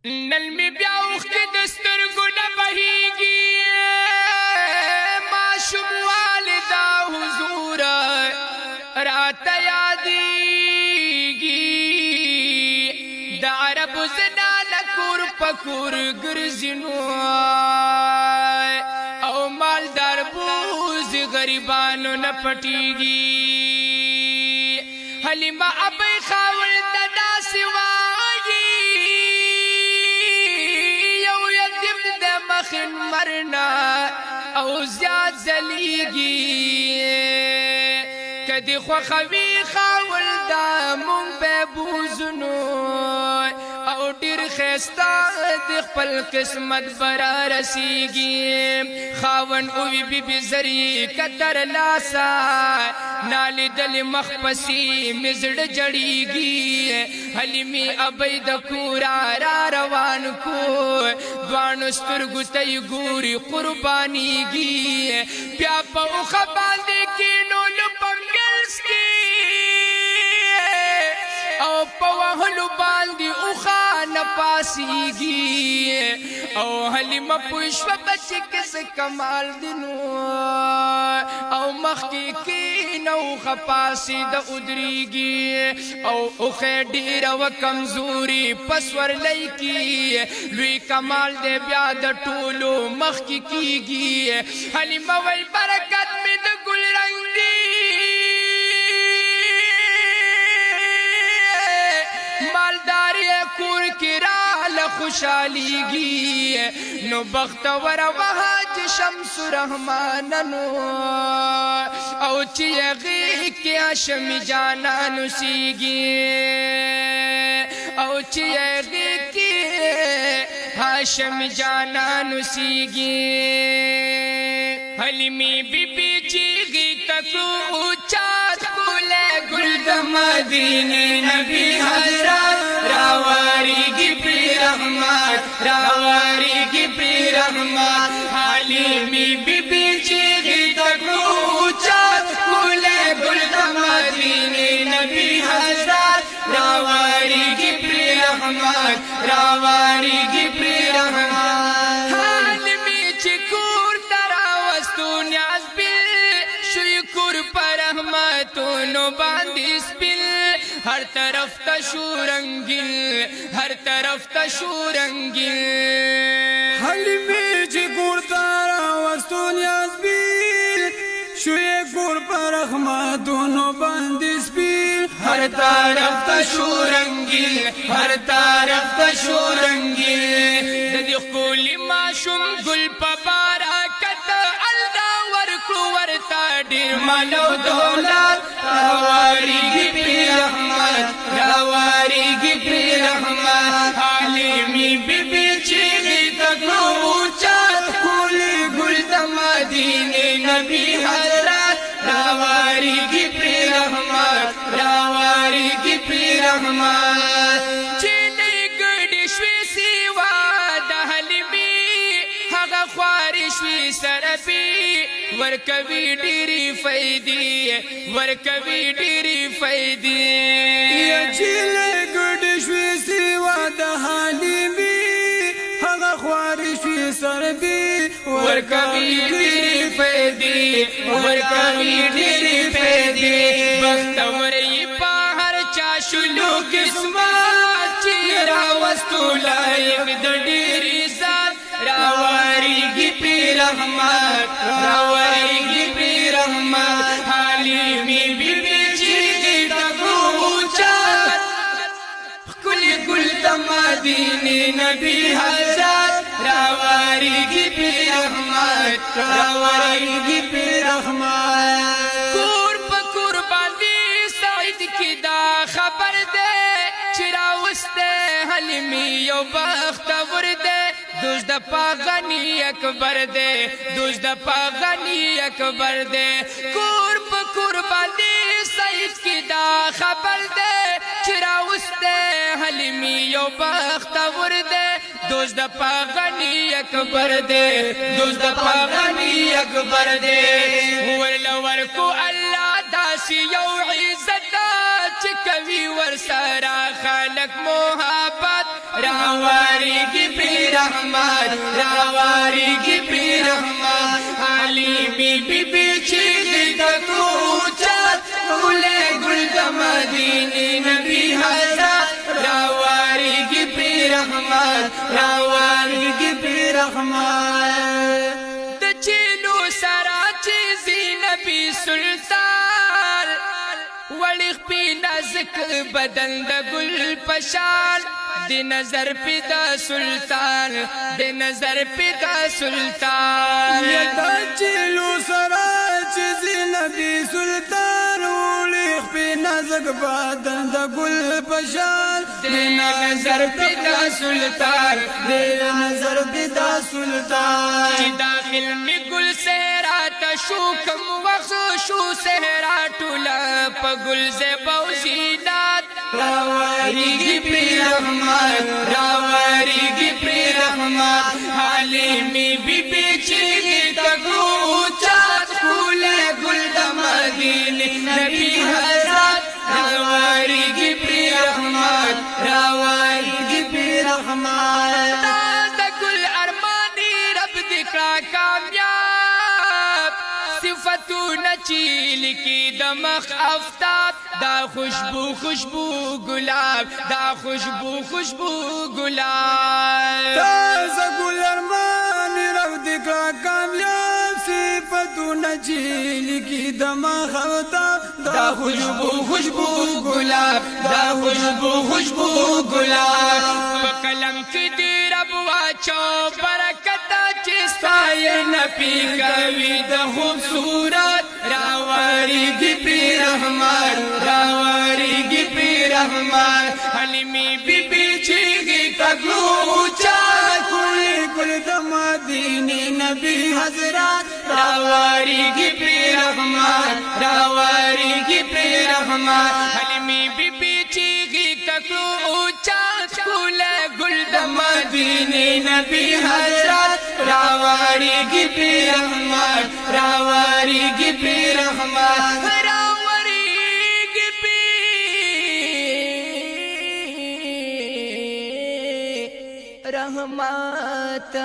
نن می بیا اوښکې د سترګو نه بهیږي ماشوم والده حضور راته یادېږي د عربو زنانه کور په کور ګرځي نو او مالدار بوز غریبانو نه پټېږي حلیمه ابۍ خاول د داسې وایي یو یتیم د مخین مرنا او زیات ځلیږي کدی خوښوي خاول دا مونږ به بوزنو او ډیر ښایسته د خپل قسمت برا رسیږي خاون اوی بیبي زری کتر لاسا نالیدل مخ پسې مې زړه جړیږي حلیمې ابۍ د کورا را روان کو دواړو سترګو ته یې ګوري قربانیږي بیا په اوښه باندې کینولو په منځ کې او په وهلو باندې اوښه نه پاسیږي او حلیمه پوه شوه بچې که څه کمال دی نو او مخکې کینه اوښه پاسېده ودرېږي او اوښه ډېره وه کمزوري په سورلۍ کې لوی کمال دی بیا د ټولو مخکې کېږي حلیمه وایي برکت مې د ګل رنګ دی مالدار کور کې راله خوشحالیږي نو بختوره وه چې شمس رحماننو او چې هغې کې هاشمي جانان اوسېږي او چې هغې کې هاشمي جانان اوسېږي حلیمې بیبي چیغې تکو اوچات کوله ګل د مدینې نبی حضرت راواریږي پرې رحمت راواریږي پرې رحمت حلیمې بیبي چیغې تکو اوچات کوله ګل د مدینې نبی حضرت راواریږي پرې رحمت راواریږي پرې رحمت رحمتونو باندې سپیل هر طرف ته شو رنگین هر طرف ته شو رنگین حلیمې چې ګور ته راوستو نیاز بیل شوې ګور په رحمتونو باندې سپیل هر طرف ته شو رنگین هر طرف ته شو رنگین د دې ښکلي ماشوم ګل په برکت الله ورکړو ورته ډېر مال او دولت راواریږي پرې رحمت راواریږي پرې رحمت حلیمې بیبي چیغې ته کړو اوچت ښکلي ګل د مدینې نبي حضرت راواریږي پرې رحمت راواریږي پرې رحمت چې نه ګډې شوې سیوا د حلیمې هغه خوارې شوې سرپې ورکوي ډېرې فایدې ورکوي ډېرې فایدې چې ګډې شوې سیوا د حلیمې هغه خوارې شوې سربې ورکوي ډېرې فایدې ورکوي ډېرې فایدې بختور یې په هر چا شلو قسمت چې راوستو لایق د ډېرې ذات راواریږي پرې رحمت راواریږي پرې رحمت حلیمې بیبي چیغې ته کړو اوچت ښکلي ګل د مدینې نبي حضرت راواریږي پرې رحمت راواریږي پرې رحمت کور په کور باندې سعید کې دا خبر دی چې راوستی حلیمې یو بختور دی دوست د پاغنی اکبر دے دوست د پاغنی اکبر دے کور په کور باندې سعید کی دا خبر دے چراوسته حلیمی یو بختور دے دوست د پاغنی اکبر دے دوست د پاغنی اکبر دے ورلور کو الله داسی یو عزت چې کوي ور سره خلق محبت راواري رحمت راواری کی پی رحمت علی بی بی بی چیغی تکو چات بھولے گل دا مدینی نبی حضرت راواری کی پی رحمت راواری کی پی رحمت د چیلو سرا چیزی نبی سلطان وړي خپې نازک بدن د ګل پشان د نظر پیدا سلطان د نظر پیدا سلطان یدا چلو سرا چیز نبی سلطان وړي خپې نازک بدن د ګل پشان د نظر پیدا سلطان د نظر پیدا سلطان چې داخل می ګل سهرات شو کم وخت شو سهرات ټوله په ګل زیبا او زینات راواری کی پی رحمت راواری کی پی رحمت حلیمی بی بی چیغی تکو چات پھولے گل دا مدینی نبی حضرت راواری کی پی رحمت راواری کی پی رحمت دا گل ارمانی رب دکھا کامیاب صفتو نچیل کی دمخ افتاب دا خوشبو خوشبو گلاب دا خوشبو خوشبو گلاب تازه گل ارمان رب دکا کامیاب صفتو نچیل کی دماغ افتاب دا خوشبو خوشبو گلاب دا خوشبو خوشبو گلاب پا قلم کی دی رب واچو برکتا چستای نپی کوي د خوبصورت راواری کی پی رحمت راواری کی پی رحمت حلیمی بی بی چیغی تکلو چات کلی کل د مدینه نبی حضرت راواری کی پی رحمت راواری کی پی رحمت حلیمی بی بی چیغی تکلو چات کل گل د مدینه نبی حضرت راواری کی پی رحمت راواری کی پی رحمت راواری کی پی رحمت